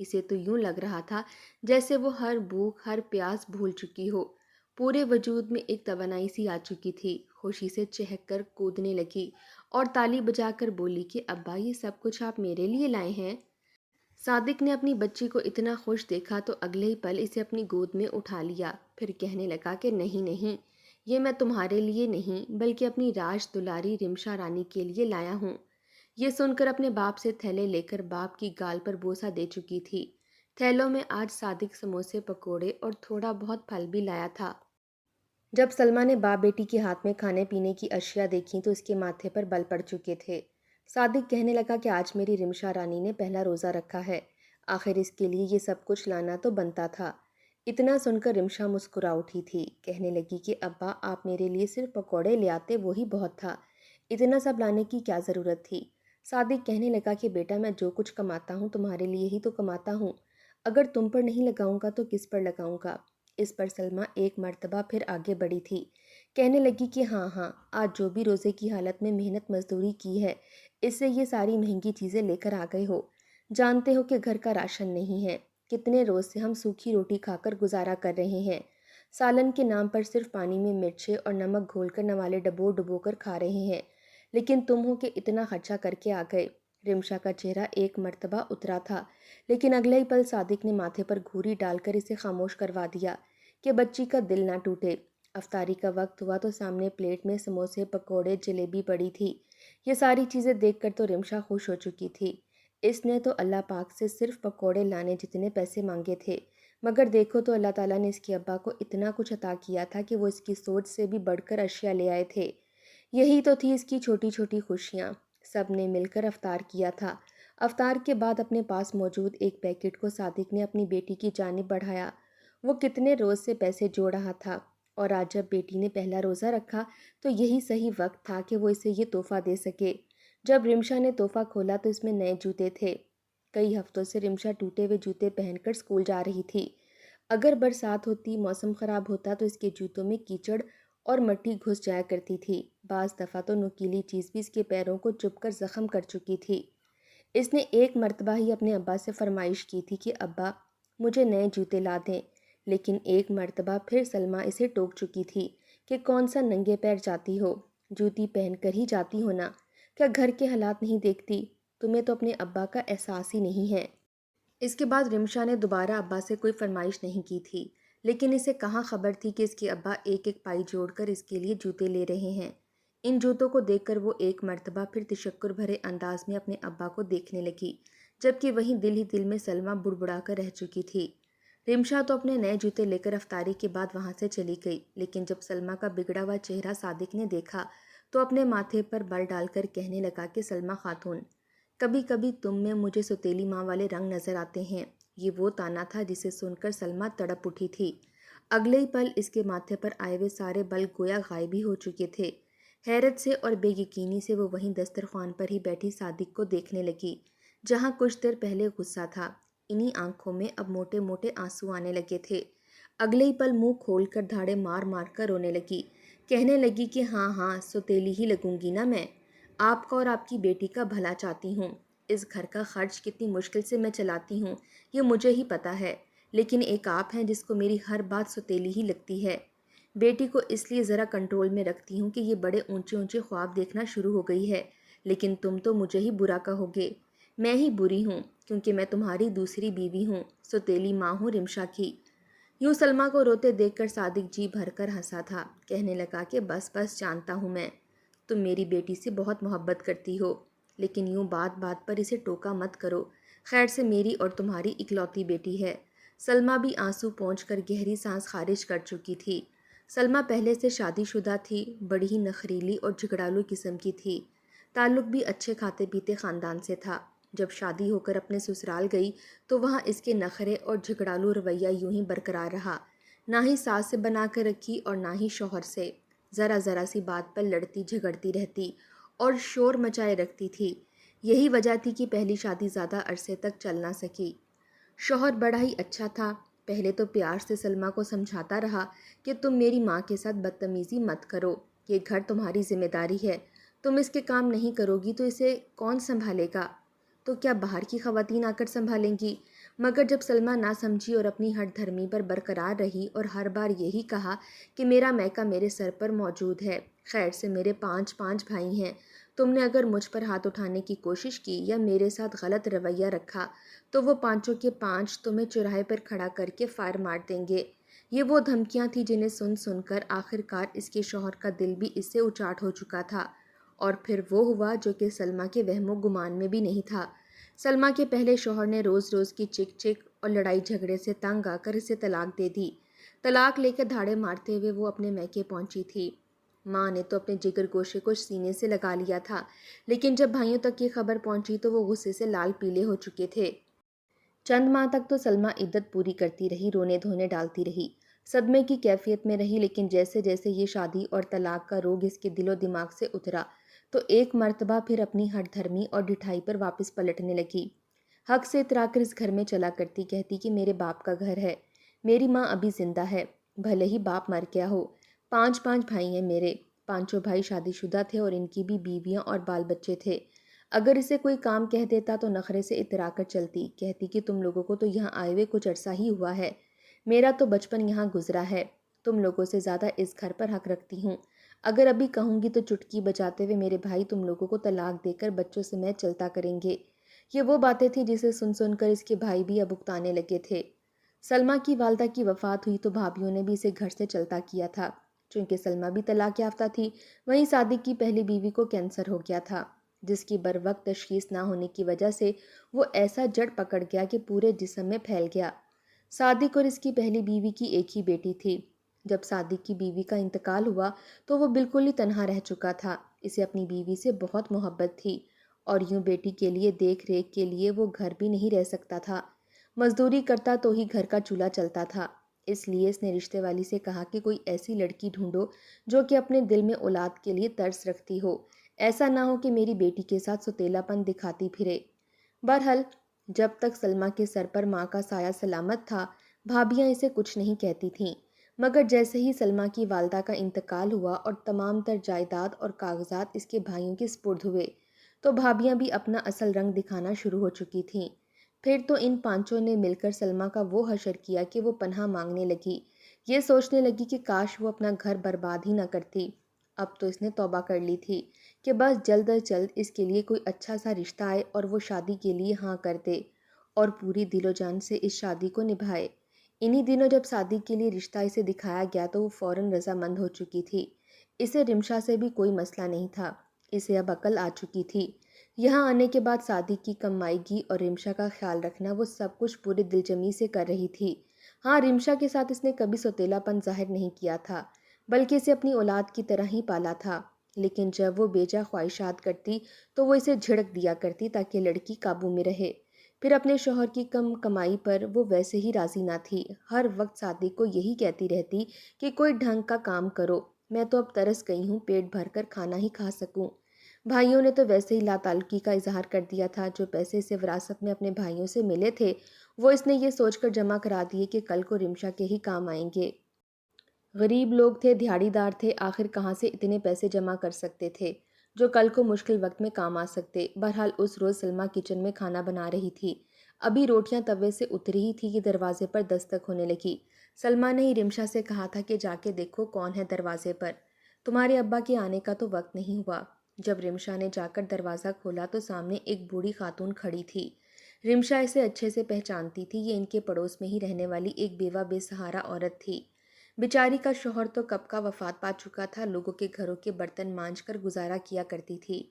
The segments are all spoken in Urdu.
اسے تو یوں لگ رہا تھا جیسے وہ ہر بھوک ہر پیاس بھول چکی ہو۔ پورے وجود میں ایک توانائی سی آ چکی تھی۔ خوشی سے چہک کر کودنے لگی اور تالی بجا کر بولی کہ ابا یہ سب کچھ آپ میرے لیے لائے ہیں؟ صادق نے اپنی بچی کو اتنا خوش دیکھا تو اگلے ہی پل اسے اپنی گود میں اٹھا لیا، پھر کہنے لگا کہ نہیں نہیں، یہ میں تمہارے لیے نہیں بلکہ اپنی راج دلاری رمشا رانی کے لیے لایا ہوں۔ یہ سن کر اپنے باپ سے تھیلے لے کر باپ کی گال پر بوسہ دے چکی تھی۔ تھیلوں میں آج صادق سموسے پکوڑے اور تھوڑا بہت پھل بھی لایا تھا۔ جب سلمہ نے باپ بیٹی کے ہاتھ میں کھانے پینے کی اشیاء دیکھیں تو اس کے ماتھے پر بل پڑ چکے تھے۔ صادق کہنے لگا کہ آج میری رمشا رانی نے پہلا روزہ رکھا ہے، آخر اس کے لیے یہ سب کچھ لانا تو بنتا تھا۔ اتنا سن کر رمشا مسکرا اٹھی تھی، کہنے لگی کہ ابا آپ میرے لیے صرف پکوڑے لے آتے وہی بہت تھا، اتنا سب لانے کی کیا ضرورت تھی؟ صادق کہنے لگا کہ بیٹا میں جو کچھ کماتا ہوں تمہارے لیے ہی تو کماتا ہوں، اگر تم پر نہیں لگاؤں گا تو کس پر لگاؤں گا؟ اس پر سلمہ ایک مرتبہ پھر آگے بڑھی تھی، کہنے لگی کہ ہاں ہاں، آج جو بھی روزے کی حالت میں محنت مزدوری کی ہے اس سے یہ ساری مہنگی چیزیں لے کر آ گئے ہو۔ جانتے ہو کہ گھر کا راشن نہیں ہے، کتنے روز سے ہم سوکھی روٹی کھا کر گزارا کر رہے ہیں، سالن کے نام پر صرف پانی میں مرچیں اور نمک گھول کر نوالے ڈبو ڈبو کر کھا رہے ہیں، لیکن تم ہو کہ اتنا خرچہ کر کے آ گئے۔ رمشا کا چہرہ ایک مرتبہ اترا تھا، لیکن اگلے ہی پل صادق نے ماتھے پر گھوری ڈال کر اسے خاموش کروا دیا کہ بچی کا دل نہ ٹوٹے۔ افطاری کا وقت ہوا تو سامنے پلیٹ میں سموسے پکوڑے جلیبی پڑی تھی۔ یہ ساری چیزیں دیکھ کر تو رمشا خوش ہو چکی تھی۔ اس نے تو اللہ پاک سے صرف پکوڑے لانے جتنے پیسے مانگے تھے، مگر دیکھو تو اللہ تعالیٰ نے اس کے ابا کو اتنا کچھ عطا کیا تھا کہ وہ اس کی سوچ سے بھی بڑھ کر اشیاء لے آئے تھے۔ یہی تو تھی اس کی چھوٹی چھوٹی خوشیاں۔ سب نے مل کر افطار کیا تھا۔ افطار کے بعد اپنے پاس موجود ایک پیکٹ کو صادق نے اپنی بیٹی کی جانب بڑھایا۔ وہ کتنے روز سے پیسے جوڑ رہا تھا اور آج جب بیٹی نے پہلا روزہ رکھا تو یہی صحیح وقت تھا کہ وہ اسے یہ تحفہ دے سکے۔ جب رمشا نے تحفہ کھولا تو اس میں نئے جوتے تھے۔ کئی ہفتوں سے رمشا ٹوٹے ہوئے جوتے پہن کر اسکول جا رہی تھی۔ اگر برسات ہوتی، موسم خراب ہوتا تو اس کے جوتوں میں کیچڑ اور مٹی گھس جایا کرتی تھی۔ بعض دفعہ تو نوکیلی چیز بھی اس کے پیروں کو چبھ کر زخم کر چکی تھی۔ اس نے ایک مرتبہ ہی اپنے ابا سے فرمائش کی تھی کہ ابا مجھے نئے جوتے لا دیں، لیکن ایک مرتبہ پھر سلمہ اسے ٹوک چکی تھی کہ کون سا ننگے پیر جاتی ہو، جوتی پہن کر ہی جاتی ہو نا، کیا گھر کے حالات نہیں دیکھتی؟ تمہیں تو اپنے ابا کا احساس ہی نہیں ہے۔ اس کے بعد رمشا نے دوبارہ ابا سے کوئی فرمائش نہیں کی تھی، لیکن اسے کہاں خبر تھی کہ اس کے ابا ایک ایک پائی جوڑ کر اس کے لیے جوتے لے رہے ہیں۔ ان جوتوں کو دیکھ کر وہ ایک مرتبہ پھر تشکر بھرے انداز میں اپنے ابا کو دیکھنے لگی، جبکہ وہیں دل ہی دل میں سلمہ بڑبڑا کر رہ چکی تھی۔ رمشا تو اپنے نئے جوتے لے کر افطاری کے بعد وہاں سے چلی گئی، لیکن جب سلمہ کا بگڑا ہوا چہرہ صادق نے دیکھا تو اپنے ماتھے پر بل ڈال کر کہنے لگا کہ سلمہ خاتون، کبھی کبھی تم میں مجھے سوتیلی ماں والے رنگ نظر آتے ہیں۔ یہ وہ طعنہ تھا جسے سن کر سلمہ تڑپ اٹھی تھی۔ اگلے ہی پل اس کے ماتھے پر آئے ہوئے سارے بل گویا غائب ہی ہو چکے تھے۔ حیرت سے اور بے یقینی سے وہ وہیں دسترخوان پر ہی بیٹھی صادق کو دیکھنے لگی، جہاں کچھ دیر پہلے غصہ تھا۔ انہی آنکھوں میں اب موٹے موٹے آنسو آنے لگے تھے۔ اگلے ہی پل منہ کھول کر دھاڑے مار مار کر رونے لگی، کہنے لگی کہ ہاں ہاں، سوتیلی ہی لگوں گی نا میں، آپ کا اور آپ کی بیٹی کا بھلا چاہتی ہوں۔ اس گھر کا خرچ کتنی مشکل سے میں چلاتی ہوں یہ مجھے ہی پتہ ہے، لیکن ایک آپ ہیں جس کو میری ہر بات سوتیلی ہی لگتی ہے۔ بیٹی کو اس لیے ذرا کنٹرول میں رکھتی ہوں کہ یہ بڑے اونچے اونچے خواب دیکھنا شروع ہو گئی ہے، لیکن تم تو مجھے ہی برا کہو گے۔ میں ہی بری ہوں کیونکہ میں تمہاری دوسری بیوی ہوں، سوتیلی ماں ہوں رمشا کی۔ یوں سلمہ کو روتے دیکھ کر صادق جی بھر کر ہنسا تھا، کہنے لگا کہ بس بس جانتا ہوں میں، تم میری بیٹی سے بہت محبت کرتی ہو، لیکن یوں بات بات پر اسے ٹوکا مت کرو، خیر سے میری اور تمہاری اکلوتی بیٹی ہے۔ سلمہ بھی آنسو پونچھ کر گہری سانس خارج کر چکی تھی۔ سلمہ پہلے سے شادی شدہ تھی، بڑی ہی نخریلی اور جھگڑالو قسم کی تھی۔ تعلق بھی اچھے کھاتے پیتے خاندان سے تھا۔ جب شادی ہو کر اپنے سسرال گئی تو وہاں اس کے نخرے اور جھگڑالو رویہ یوں ہی برقرار رہا، نہ ہی ساس سے بنا کر رکھی اور نہ ہی شوہر سے۔ ذرا ذرا سی بات پر لڑتی جھگڑتی رہتی اور شور مچائے رکھتی تھی۔ یہی وجہ تھی کہ پہلی شادی زیادہ عرصے تک چل نہ سکی۔ شوہر بڑا ہی اچھا تھا، پہلے تو پیار سے سلمہ کو سمجھاتا رہا کہ تم میری ماں کے ساتھ بدتمیزی مت کرو، یہ گھر تمہاری ذمہ داری ہے، تم اس کے کام نہیں کرو گی تو اسے کون سنبھالے گا؟ تو کیا باہر کی خواتین آ کر سنبھالیں گی؟ مگر جب سلمہ نہ سمجھی اور اپنی ہٹ دھرمی پر برقرار رہی اور ہر بار یہی کہا کہ میرا میکہ میرے سر پر موجود ہے، خیر سے میرے 5 بھائی ہیں، تم نے اگر مجھ پر ہاتھ اٹھانے کی کوشش کی یا میرے ساتھ غلط رویہ رکھا تو وہ 5 کے 5 تمہیں چوراہے پر کھڑا کر کے فائر مار دیں گے۔ یہ وہ دھمکیاں تھیں جنہیں سن کر آخر کار اس کے شوہر کا دل بھی اس سے اچاٹ ہو چکا تھا، اور پھر وہ ہوا جو کہ سلمہ کے وہم و گمان میں بھی نہیں تھا۔ سلمہ کے پہلے شوہر نے روز روز کی چک چک اور لڑائی جھگڑے سے تنگ آ کر اسے طلاق دے دی۔ طلاق لے کر دھاڑے مارتے ہوئے وہ اپنے میکے پہنچی تھی۔ ماں نے تو اپنے جگر گوشے کو سینے سے لگا لیا تھا، لیکن جب بھائیوں تک یہ خبر پہنچی تو وہ غصے سے لال پیلے ہو چکے تھے۔ چند ماہ تک تو سلمہ عدت پوری کرتی رہی، رونے دھونے ڈالتی رہی، صدمے کی کیفیت میں رہی، لیکن جیسے جیسے یہ شادی اور طلاق کا روگ اس کے دل و دماغ سے اترا تو ایک مرتبہ پھر اپنی ہٹ دھرمی اور ڈٹھائی پر واپس پلٹنے لگی۔ حق سے اترا کر اس گھر میں چلا کرتی، کہتی کہ میرے باپ کا گھر ہے، میری ماں ابھی زندہ ہے، بھلے ہی باپ مر گیا ہو، 5 بھائی ہیں میرے، 5 بھائی شادی شدہ تھے اور ان کی بھی بیویاں اور بال بچے تھے۔ اگر اسے کوئی کام کہہ دیتا تو نخرے سے اترا کر چلتی، کہتی کہ تم لوگوں کو تو یہاں آئے ہوئے کچھ عرصہ ہی ہوا ہے، میرا تو بچپن یہاں گزرا ہے، تم لوگوں سے زیادہ اس گھر پر حق رکھتی ہوں، اگر ابھی کہوں گی تو چٹکی بجاتے ہوئے میرے بھائی تم لوگوں کو طلاق دے کر بچوں سمیت چلتا کریں گے۔ یہ وہ باتیں تھیں جسے سن کر اس کے بھائی بھی اب اکتانے لگے تھے۔ سلمہ کی والدہ کی وفات ہوئی تو بھابھیوں نے بھی اسے گھر سے چلتا کیا تھا۔ چونکہ سلمہ بھی طلاق یافتہ تھی، وہیں صادق کی پہلی بیوی کو کینسر ہو گیا تھا، جس کی بروقت تشخیص نہ ہونے کی وجہ سے وہ ایسا جڑ پکڑ گیا کہ پورے جسم میں پھیل گیا۔ صادق اور اس کی پہلی بیوی کی ایک ہی بیٹی تھی۔ جب صادق کی بیوی کا انتقال ہوا تو وہ بالکل ہی تنہا رہ چکا تھا۔ اسے اپنی بیوی سے بہت محبت تھی اور یوں بیٹی کے لیے دیکھ ریکھ کے لیے وہ گھر بھی نہیں رہ سکتا تھا۔ مزدوری کرتا تو ہی گھر کا چولہا چلتا تھا، اس لیے اس نے رشتے والی سے کہا کہ کوئی ایسی لڑکی ڈھونڈو جو کہ اپنے دل میں اولاد کے لیے ترس رکھتی ہو، ایسا نہ ہو کہ میری بیٹی کے ساتھ سوتیلا پن دکھاتی پھرے۔ بہرحال جب تک سلمہ کے سر پر ماں کا سایہ سلامت تھا، بھابیاں اسے کچھ نہیں کہتی تھیں، مگر جیسے ہی سلمہ کی والدہ کا انتقال ہوا اور تمام تر جائیداد اور کاغذات اس کے بھائیوں کے سپرد ہوئے تو بھابیاں بھی اپنا اصل رنگ دکھانا شروع ہو چکی تھیں۔ پھر تو ان 5 نے مل کر سلمہ کا وہ حشر کیا کہ وہ پناہ مانگنے لگی، یہ سوچنے لگی کہ کاش وہ اپنا گھر برباد ہی نہ کرتی۔ اب تو اس نے توبہ کر لی تھی کہ بس جلد از جلد اس کے لیے کوئی اچھا سا رشتہ آئے اور وہ شادی کے لیے ہاں کر دے اور پوری دل و جان سے اس شادی کو نبھائے۔ انہی دنوں جب صادق کے لیے رشتہ اسے دکھایا گیا تو وہ فوراً رضامند ہو چکی تھی۔ اسے رمشا سے بھی کوئی مسئلہ نہیں تھا، اسے اب عقل آ چکی تھی۔ یہاں آنے کے بعد صادق کی کمائیگی اور رمشا کا خیال رکھنا وہ سب کچھ پورے دل جمی سے کر رہی تھی۔ ہاں، رمشا کے ساتھ اس نے کبھی سوتیلا پن ظاہر نہیں کیا تھا، بلکہ اسے اپنی اولاد کی طرح ہی پالا تھا، لیکن جب وہ بیجا خواہشات کرتی تو وہ اسے جھڑک دیا کرتی تاکہ لڑکی قابو میں رہے۔ پھر اپنے شوہر کی کم کمائی پر وہ ویسے ہی راضی نہ تھی، ہر وقت صادق کو یہی کہتی رہتی کہ کوئی ڈھنگ کا کام کرو، میں تو اب ترس گئی ہوں پیٹ بھر کر کھانا ہی کھا سکوں۔ بھائیوں نے تو ویسے ہی لا تعلقی کا اظہار کر دیا تھا، جو پیسے اسے وراثت میں اپنے بھائیوں سے ملے تھے وہ اس نے یہ سوچ کر جمع کرا دیے کہ کل کو رمشا کے ہی کام آئیں گے۔ غریب لوگ تھے، دھاڑی دار تھے، آخر کہاں سے اتنے پیسے جمع کر سکتے تھے جو کل کو مشکل وقت میں کام آ سکتے۔ بہرحال اس روز سلمہ کچن میں کھانا بنا رہی تھی، ابھی روٹیاں توے سے اتری ہی تھی کہ دروازے پر دستک ہونے لگی۔ سلمہ نے ہی رمشا سے کہا تھا کہ جا کے دیکھو کون ہے دروازے پر، تمہارے ابا کے آنے کا تو وقت نہیں ہوا۔ جب رمشا نے جا کر دروازہ کھولا تو سامنے ایک بوڑھی خاتون کھڑی تھی۔ رمشا اسے اچھے سے پہچانتی تھی، یہ ان کے پڑوس میں ہی رہنے والی ایک بیوہ بے سہارا عورت تھی۔ بیچاری کا شوہر تو کب کا وفات پا چکا تھا، لوگوں کے گھروں کے برتن مانجھ کر گزارا کیا کرتی تھی۔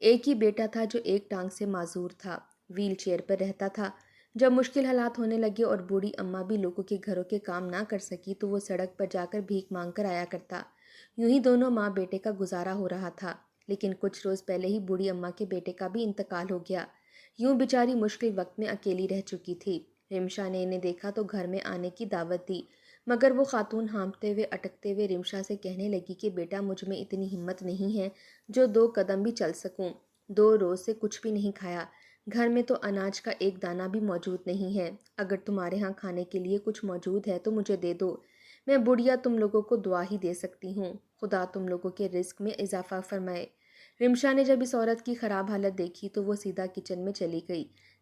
ایک ہی بیٹا تھا جو ایک ٹانگ سے معذور تھا، ویل چیئر پر رہتا تھا۔ جب مشکل حالات ہونے لگے اور بوڑھی اماں بھی لوگوں کے گھروں کے کام نہ کر سکی تو وہ سڑک پر جا کر بھیک مانگ کر آیا کرتا۔ یوں ہی دونوں ماں بیٹے کا گزارا ہو رہا تھا، لیکن کچھ روز پہلے ہی بوڑھی اماں کے بیٹے کا بھی انتقال ہو گیا۔ یوں بیچاری مشکل وقت میں اکیلی رہ چکی تھی۔ رمشا نے انہیں دیکھا تو گھر میں آنے کی دعوت دی، مگر وہ خاتون ہانپتے ہوئے اٹکتے ہوئے رمشا سے کہنے لگی کہ بیٹا مجھ میں اتنی ہمت نہیں ہے جو 2 قدم بھی چل سکوں، 2 روز سے کچھ بھی نہیں کھایا، گھر میں تو اناج کا ایک دانہ بھی موجود نہیں ہے، اگر تمہارے ہاں کھانے کے لیے کچھ موجود ہے تو مجھے دے دو، میں بڑھیا تم لوگوں کو دعا ہی دے سکتی ہوں، خدا تم لوگوں کے رزق میں اضافہ فرمائے۔ رمشا نے جب اس عورت کی خراب حالت دیکھی تو وہ سیدھا کچن میں چلی گئی۔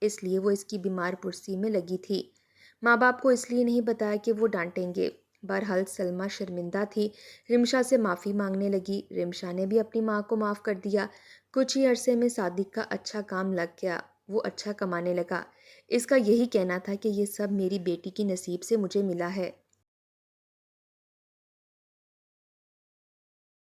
اس لیے وہ اس کی بیمار پرسی میں لگی تھی۔ ماں باپ کو اس لیے نہیں بتایا کہ وہ ڈانٹیں گے۔ بہرحال سلمیٰ شرمندہ تھی، رمشا سے معافی مانگنے لگی۔ رمشا نے بھی اپنی ماں کو معاف کر دیا۔ کچھ ہی عرصے میں صادق کا اچھا کام لگ گیا، وہ اچھا کمانے لگا۔ اس کا یہی کہنا تھا کہ یہ سب میری بیٹی کی نصیب سے مجھے ملا ہے۔